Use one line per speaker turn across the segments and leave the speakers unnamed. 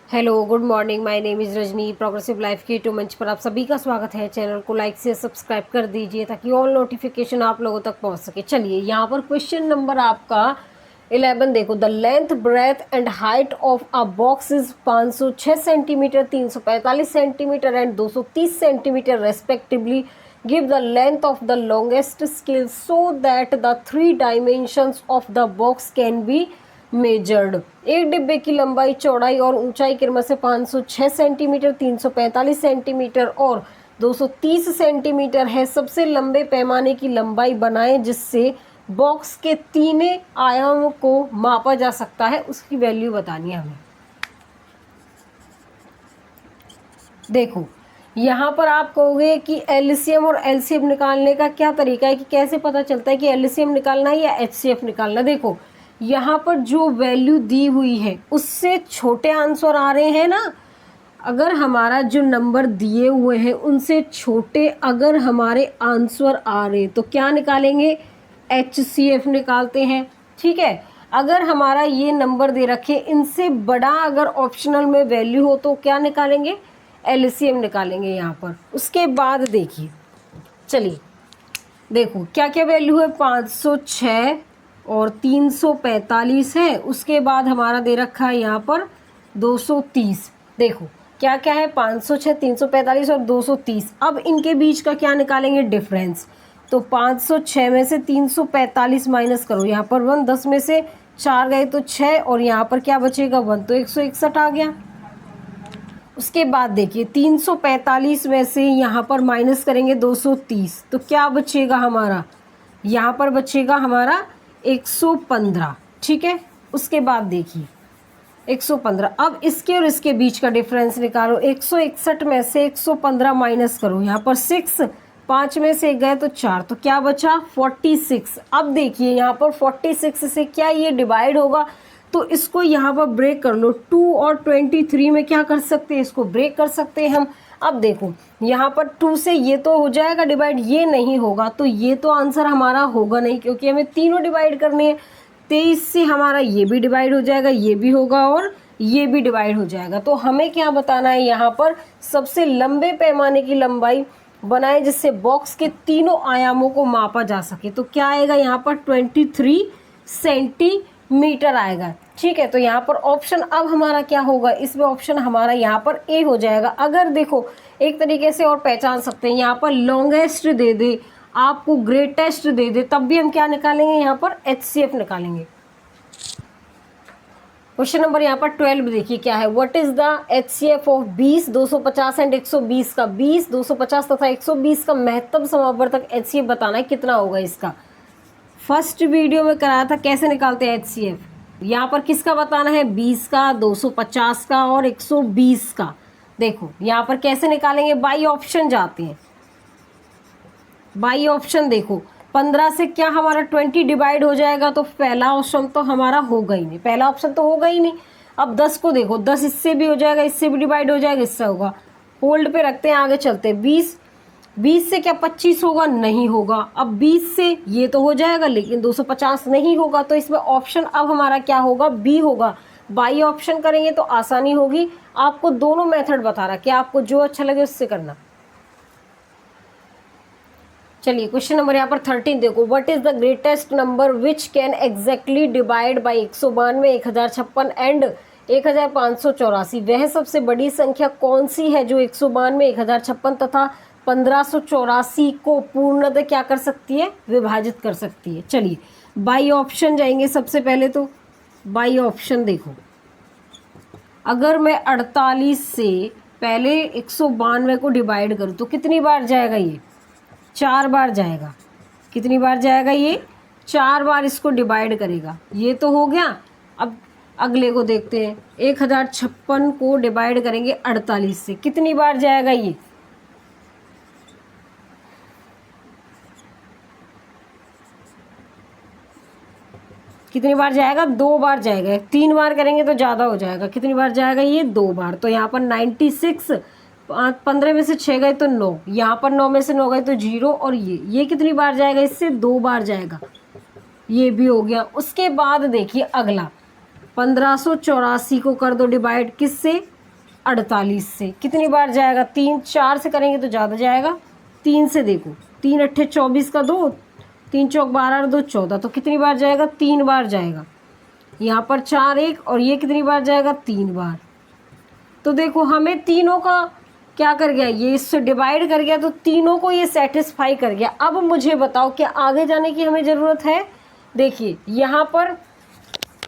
Hello good morning, my name is Rajni. Progressive life के YouTube मंच पर आप सभी का स्वागत है। चैनल को लाइक से सब्सक्राइब कर दीजिए ताकि ऑल नोटिफिकेशन आप लोगों तक पहुंच सके। चलिए यहाँ पर क्वेश्चन नंबर आपका 11 देखो। The length breadth and height of a box is 506 centimetre, 345 centimetre and 230 centimetre respectively. Give the length of the longest scale so that the 3 dimensions of the box can be measured. एक डिब्बे की लंबाई, चौड़ाई और ऊंचाई क्रम से 506 centimetre, 345 centimetre और 230 सेंटीमीटर है। सबसे लंबे पैमाने की लंबाई बनाएं जिससे बॉक्स के तीनों आयामों को मापा जा सकता है, उसकी वैल्यू बतानी है हमें। देखो यहाँ पर आप कहोगे कि एलसीएम और एलसीएम निकालने का क्या तरीका है, कि कैसे पता चलता है कि एलसीएम निकालना है या एचसीएफ निकालना। देखो यहाँ पर जो वैल्यू दी हुई है उससे छोटे आंसर आ रहे हैं ना। अगर हमारा जो नंबर दिए हुए हैं उनसे छोटे अगर हमारे आंसर आ रहे तो क्या निकालेंगे, एचसीएफ निकालते हैं। ठीक है, अगर हमारा ये नंबर दे रखे इनसे बड़ा अगर ऑप्शनल में वैल्यू हो तो क्या निकालेंगे, एलसीएम निकालेंगे यहाँ पर। उसके बाद देखिए, चलिए देखो क्या क्या वैल्यू है, 506 और 345 है। उसके बाद हमारा दे रखा है यहाँ पर 230। देखो क्या क्या है, 506, 345 और 230। अब इनके बीच का क्या निकालेंगे, डिफरेंस। तो 506 में से 345 माइनस करो, यहाँ पर 1, 10 में से 4 गए तो 6 और यहाँ पर क्या बचेगा 1, तो 161 आ गया। उसके बाद देखिए 345 में से यहाँ पर माइनस करेंगे 230 तो क्या बचेगा हमारा, यहाँ पर बचेगा हमारा 115। ठीक है, उसके बाद देखिए 115। अब इसके और इसके बीच का डिफरेंस निकालो। 161 में से 115 माइनस करो, यहाँ पर 6, 5 में से गए तो 4, तो क्या बचा 46। अब देखिए यहाँ पर 46 से क्या ये डिवाइड होगा, तो इसको यहाँ पर ब्रेक कर लो। 2 और 23 में क्या कर सकते हैं, इसको ब्रेक कर सकते हैं हम। अब देखो यहाँ पर 2 से ये तो हो जाएगा डिवाइड, ये नहीं होगा तो ये तो आंसर हमारा होगा नहीं, क्योंकि हमें तीनों डिवाइड करने हैं। 23 से हमारा ये भी डिवाइड हो जाएगा, ये भी होगा और ये भी डिवाइड हो जाएगा। तो हमें क्या बताना है, यहाँ पर सबसे लंबे पैमाने की लंबाई बनाए जिससे बॉक्स के तीनों आयामों को मापा जा सके। तो क्या आएगा यहाँ पर 23 सेंटीमीटर आएगा। ठीक है, तो यहाँ पर ऑप्शन अब हमारा क्या होगा, इसमें ऑप्शन हमारा यहाँ पर ए हो जाएगा। अगर देखो एक तरीके से और पहचान सकते हैं, यहाँ पर लॉन्गेस्ट दे दे, आपको ग्रेटेस्ट दे दे, तब भी हम क्या निकालेंगे, यहाँ पर एचसीएफ निकालेंगे। क्वेश्चन नंबर यहाँ पर 12 देखिए क्या है। What is the HCF of 20, 250 and 120 का। 20, 250 तथा 120 का महत्तम समावर्तक एचसीएफ बताना है, कितना होगा इसका। फर्स्ट वीडियो में कराया था कैसे निकालते हैं एचसीएफ। यहाँ पर किसका बताना है, 20 का, 250 का और 120 का। देखो यहाँ पर कैसे निकालेंगे, बाई ऑप्शन जाते हैं। बाई ऑप्शन देखो 15 से क्या हमारा 20 डिवाइड हो जाएगा, तो पहला ऑप्शन तो हमारा होगा ही नहीं, पहला ऑप्शन तो होगा ही नहीं। अब 10 को देखो, 10 इससे भी हो जाएगा, इससे भी डिवाइड हो जाएगा, इससे होगा। होल्ड पे रखते हैं, आगे चलते हैं। 20 से क्या 25 होगा, नहीं होगा। अब 20 से ये तो हो जाएगा लेकिन 250 नहीं होगा, तो इसमें ऑप्शन अब हमारा क्या होगा, बी होगा। बाई ऑप्शन करेंगे तो आसानी होगी। आपको दोनों मेथड बता रहा, कि आपको जो अच्छा लगे उससे करना। चलिए क्वेश्चन नंबर यहाँ पर 13 देखो। What is the greatest number which can exactly divide by 192, 1056 and 1584। वह सबसे बड़ी संख्या कौन सी है जो 192, 1056 तथा 1584 को पूर्णतः क्या कर सकती है, विभाजित कर सकती है। चलिए बाई ऑप्शन जाएंगे सबसे पहले। तो बाई ऑप्शन देखो, अगर मैं 48 से पहले 192 को डिवाइड करूँ तो कितनी बार जाएगा, ये 4 बार जाएगा। कितनी बार जाएगा, ये 4 बार इसको डिवाइड करेगा। ये तो हो गया। अब अगले को देखते हैं, 1056 को डिवाइड करेंगे 48 से, कितनी बार जाएगा, ये कितनी बार जाएगा, 2 बार जाएगा। 3 बार करेंगे तो ज़्यादा हो जाएगा। कितनी बार जाएगा, ये 2 बार। तो यहाँ पर 96, 15 में से 6 गए तो 9, यहाँ पर 9 में से 9 गए तो 0 और ये कितनी बार जाएगा, इससे 2 बार जाएगा। ये भी हो गया। उसके बाद देखिए अगला 1584 को कर दो डिवाइड किससे, 48 से कितनी बार जाएगा, 3, 4 से करेंगे तो ज़्यादा जाएगा, 3 से देखो, 3 अट्ठे 24 का 2, 3 चौक 12 और 2 14, तो कितनी बार जाएगा, 3 बार जाएगा। यहाँ पर 4 1 और ये कितनी बार जाएगा, 3 बार। तो देखो हमें तीनों का क्या कर गया, ये इससे डिवाइड कर गया, तो तीनों को ये सेटिस्फाई कर गया। अब मुझे बताओ क्या आगे जाने की हमें ज़रूरत है। देखिए यहाँ पर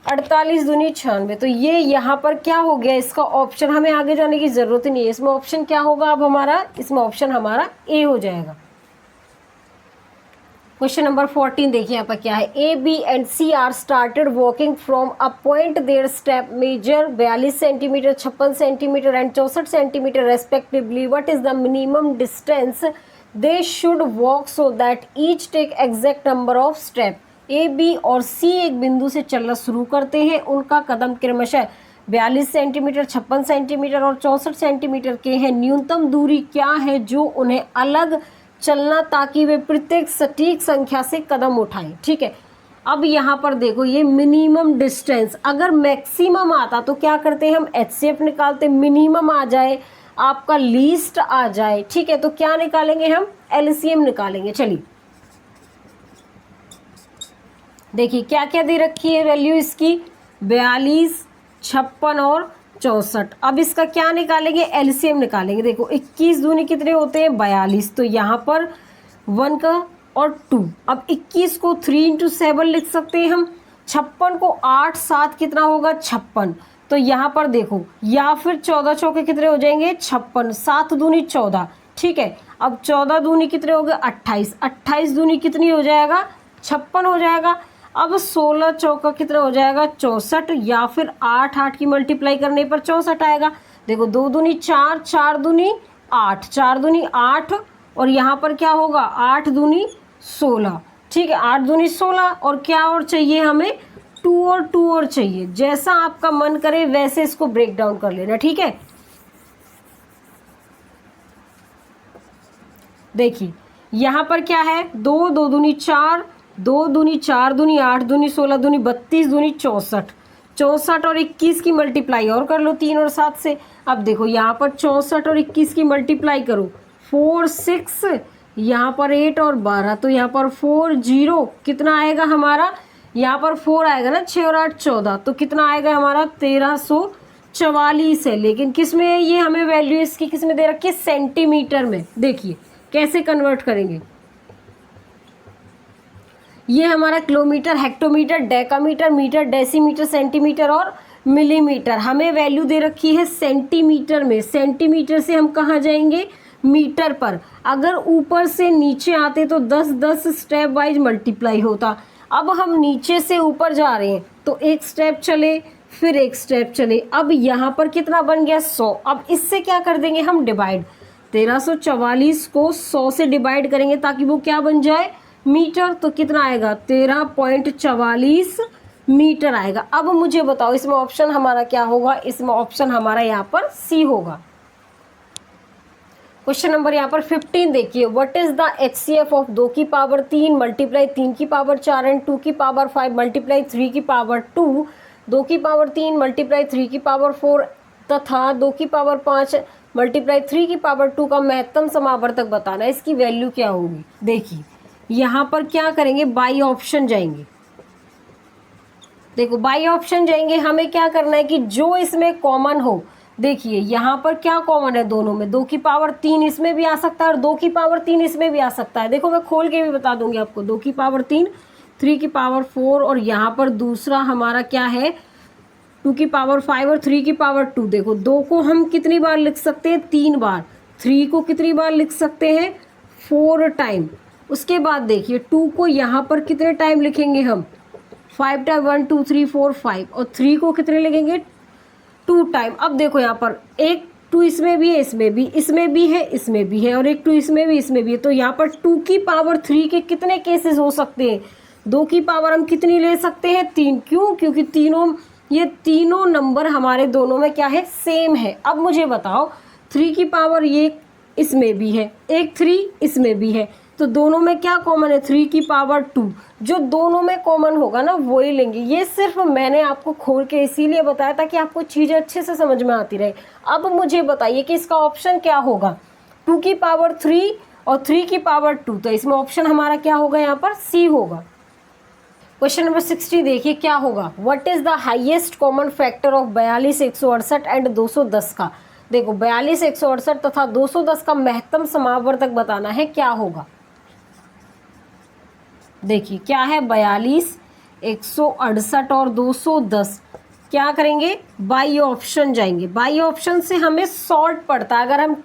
48 दूनी 96, तो ये यहाँ पर क्या हो गया, इसका ऑप्शन, हमें आगे जाने की ज़रूरत ही नहीं है। इसमें ऑप्शन क्या होगा अब हमारा, इसमें ऑप्शन हमारा ए हो जाएगा। क्वेश्चन नंबर 14 देखिए यहाँ पर क्या है, A B and C are started walking from a point their step measure 42 centimetre, 56 centimetre and 64 centimetre respectively. What is the minimum distance they should walk so that each take exact number of step. A B और C एक बिंदु से चलना शुरू करते हैं, उनका कदम क्रमशः 42 सेंटीमीटर, 56 सेंटीमीटर और 64 सेंटीमीटर के हैं। न्यूनतम दूरी क्या है जो उन्हें अलग चलना ताकि वे प्रत्येक सटीक संख्या से कदम उठाएं। ठीक है, अब यहाँ पर देखो ये मिनिमम डिस्टेंस, अगर मैक्सिमम आता तो क्या करते हैं हम एचसीएफ निकालते, मिनिमम आ जाए आपका लीस्ट आ जाए। ठीक है, तो क्या निकालेंगे हम, एलसीएम निकालेंगे। चलिए देखिए क्या क्या दे रखी है वैल्यू इसकी, 42, 56 और 64। अब इसका क्या निकालेंगे, एलसीएम निकालेंगे। देखो 21 दूनी कितने होते हैं, 42, तो यहाँ पर 1 का और 2। अब 21 को 3 × 7 लिख सकते हैं हम, 56 को 8 7 कितना होगा, 56। तो यहाँ पर देखो, या फिर 14 चौके कितने हो जाएंगे, 56, 7 दूनी 14। ठीक है, अब 14 दूनी कितने हो गए, 28, 28 दूनी कितनी हो जाएगा, 56 हो जाएगा। अब 16 चौका कितना हो जाएगा, 64, या फिर 8 8 की मल्टीप्लाई करने पर 64 आएगा। देखो 2 दूनी 4, 4 दूनी 8, 4 दूनी 8 और यहाँ पर क्या होगा, 8 दूनी 16। ठीक है, 8 दूनी 16 और क्या और चाहिए हमें, 2 और 2 और चाहिए। जैसा आपका मन करे वैसे इसको ब्रेक डाउन कर लेना। ठीक है, देखिए यहाँ पर क्या है, 2 2 दूनी 4, 2 दूनी 4 दूनी 8 दूनी 16 दूनी 32 दूनी 64, 64 और 21 की मल्टीप्लाई और कर लो 3 और 7 से। अब देखो यहाँ पर 64 और 21 की मल्टीप्लाई करो, 4 6, यहाँ पर 8 और 12, तो यहाँ पर 4 0 कितना आएगा हमारा, यहाँ पर 4 आएगा ना, 6 और 8 14, तो कितना आएगा हमारा 1344 है। लेकिन किस में है ये, हमें वैल्यू इसकी किस में दे रखी है, सेंटीमीटर में। देखिए कैसे कन्वर्ट करेंगे, ये हमारा kilometre, hectometre, decametre, metre, decimetre, centimetre और मिलीमीटर। हमें वैल्यू दे रखी है सेंटीमीटर में, सेंटीमीटर से हम कहाँ जाएंगे, मीटर पर। अगर ऊपर से नीचे आते तो 10 10 स्टेप वाइज मल्टीप्लाई होता। अब हम नीचे से ऊपर जा रहे हैं तो एक स्टेप चले फिर एक स्टेप चले। अब यहाँ पर कितना बन गया, 100। अब इससे क्या कर देंगे हम, डिवाइड। 1344 को 100 से डिवाइड करेंगे ताकि वो क्या बन जाए, मीटर। तो कितना आएगा, 13.44 मीटर आएगा। अब मुझे बताओ इसमें ऑप्शन हमारा क्या होगा, इसमें ऑप्शन हमारा यहाँ पर सी होगा। क्वेश्चन नंबर यहाँ पर 15 देखिए, what is the HCF of 2 की पावर 3 मल्टीप्लाई 3 की पावर 4 एंड 2 की पावर 5 मल्टीप्लाई 3 की पावर 2, 2 की पावर 3 मल्टीप्लाई 3 की पावर 4 तथा 2 की पावर 5 मल्टीप्लाई 3 की पावर 2 का महत्तम समावर्तक बताना है, इसकी वैल्यू क्या होगी। देखिए यहाँ पर क्या करेंगे, बाई ऑप्शन जाएंगे। देखो बाई ऑप्शन जाएंगे, हमें क्या करना है कि जो इसमें कॉमन हो। देखिए यहाँ पर क्या कॉमन है दोनों में, 2 की पावर 3 इसमें भी आ सकता है और 2 की पावर 3 इसमें भी आ सकता है। देखो मैं खोल के भी बता दूंगी आपको, 2 की पावर 3, 3 की पावर 4 और यहाँ पर दूसरा हमारा क्या है, 2 की पावर 5 और 3 की पावर 2। देखो 2 को हम कितनी बार लिख सकते हैं, 3 बार। 3 को कितनी बार लिख सकते हैं, 4 टाइम। उसके बाद देखिए 2 को यहाँ पर कितने टाइम लिखेंगे हम, 5 टाइम, 1 2 3 4 5। और 3 को कितने लिखेंगे, 2 टाइम। अब देखो यहाँ पर एक 2 इसमें भी है, इसमें भी, इसमें भी है, इसमें भी है और एक 2 इसमें भी, इसमें भी है। तो यहाँ पर 2 की पावर 3 के कितने केसेस हो सकते हैं, 2 की पावर हम कितनी ले सकते हैं, 3। क्यों, क्योंकि ये तीनों नंबर हमारे दोनों में क्या है, सेम है। अब मुझे बताओ 3 की पावर ये इसमें भी है, एक 3 इसमें भी है, तो दोनों में क्या कॉमन है, 3 की पावर 2। जो दोनों में कॉमन होगा ना वही लेंगे। ये सिर्फ मैंने आपको खोल के इसीलिए बताया ताकि आपको चीज़ें अच्छे से समझ में आती रहे। अब मुझे बताइए कि इसका ऑप्शन क्या होगा, 2 की पावर 3 और 3 की पावर 2। तो इसमें ऑप्शन हमारा क्या होगा, यहाँ पर सी होगा। क्वेश्चन नंबर 60 देखिए क्या होगा, what is the highest common factor of 42, 168 and 210 का। देखो 42, 168 तथा 210 का महत्तम समावर्तक बताना है, क्या होगा। देखिए क्या है, 42, 168 और 210। क्या करेंगे, बाई ऑप्शन जाएंगे। बाई ऑप्शन से हमें शॉर्ट पड़ता है, अगर हम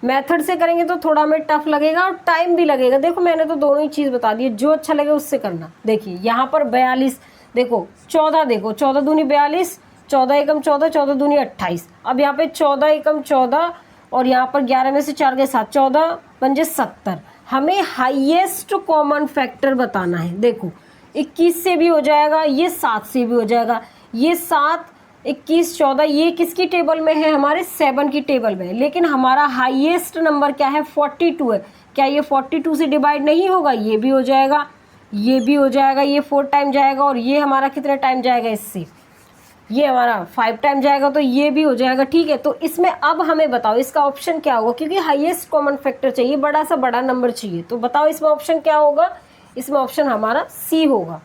मेथड से करेंगे तो थोड़ा हमें टफ लगेगा और टाइम भी लगेगा। देखो मैंने तो दोनों ही चीज़ बता दी, जो अच्छा लगे उससे करना। देखिए यहाँ पर 42, देखो 14, देखो 14 दूनी 42, 14 एकम 14, 14 दूनी 28। अब यहाँ पे 14 एकम 14 और यहाँ पर 11 में से 4 गए 7, 14 पंजे 70। हमें हाईएस्ट कॉमन फैक्टर बताना है। देखो 21 से भी हो जाएगा, ये 7 से भी हो जाएगा, ये 7, 21, 14, ये किसकी टेबल में है, हमारे 7 की टेबल में है। लेकिन हमारा हाईएस्ट नंबर क्या है, 42 है। क्या ये 42 से डिवाइड नहीं होगा, ये भी हो जाएगा, ये भी हो जाएगा, ये 4 टाइम जाएगा और ये हमारा कितने टाइम जाएगा, इससे ये हमारा 5 टाइम जाएगा, तो ये भी हो जाएगा। ठीक है, तो इसमें अब हमें बताओ इसका ऑप्शन क्या होगा, क्योंकि हाईएस्ट कॉमन फैक्टर चाहिए, बड़ा सा बड़ा नंबर चाहिए। तो बताओ इसमें ऑप्शन क्या होगा, इसमें ऑप्शन हमारा सी होगा।